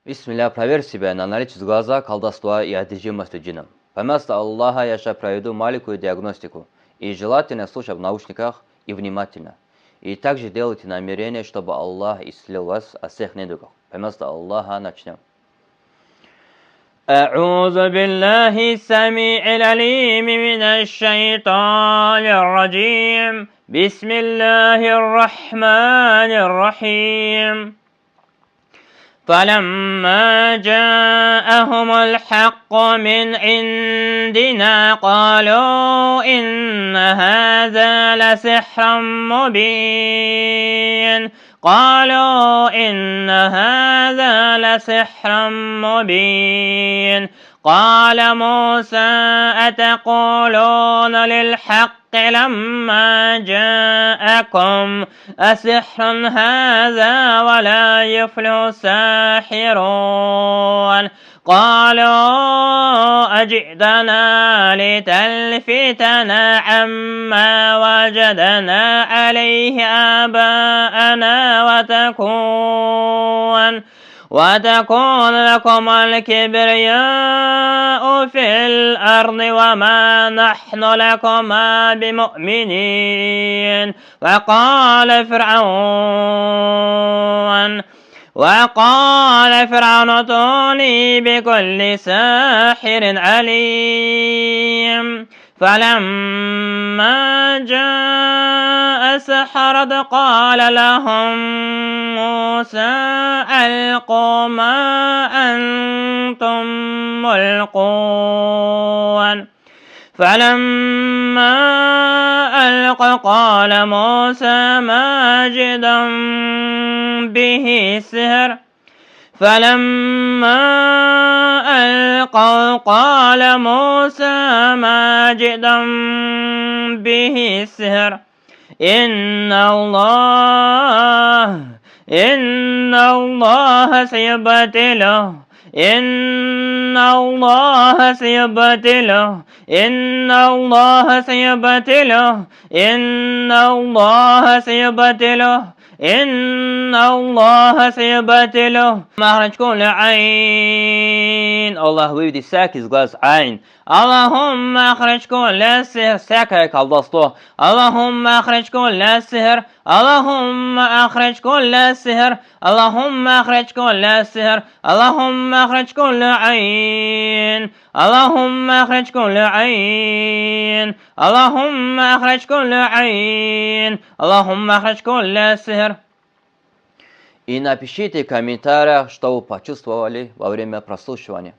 Бисмилля, проверь себя на наличие глаза, колдовства и одержимости джинном. Вместо Аллаха я сейчас проведу маленькую диагностику. И желательно слушать в наушниках и внимательно. И также делайте намерение, чтобы Аллах исцелил вас от всех недугов. Вместо Аллаха начнем. أعوذ بالله السميع العليم من الشيطان الرجيم بسم الله الرحمن الرحيم فلما جاءهم الحق من عندنا قالوا إن هذا لسحر مبين قال موسى أتقولون للحق لما جاءكم أسحر هذا ولا يفلح الساحرون قالوا أجئتنا لتلفتنا عما وجدنا عليه آباءنا وتكون لكم الكبرياء في الأرض وما نحن لكما بمؤمنين وقال فرعون ائتوني بكل ساحر عليم فلما جاء السحرة قال لهم موسى ألقوا ما أنتم ملقون فلما ألقوا قال موسى ما جئتم به السحر إن الله سيبتله مخرج كل عين Allah выведи всякий из глаз айн. اللهم أخرج كل السحر Всякое колдовство. اللهم أخرج كل السحر اللهم أخرج كل السحر اللهم أخرج كل السحر اللهم أخرج كل عين اللهم أخرج كل عين اللهم أخرج كل عين اللهم أخرج كل السحر. И напишите в комментариях, что вы почувствовали во время прослушивания.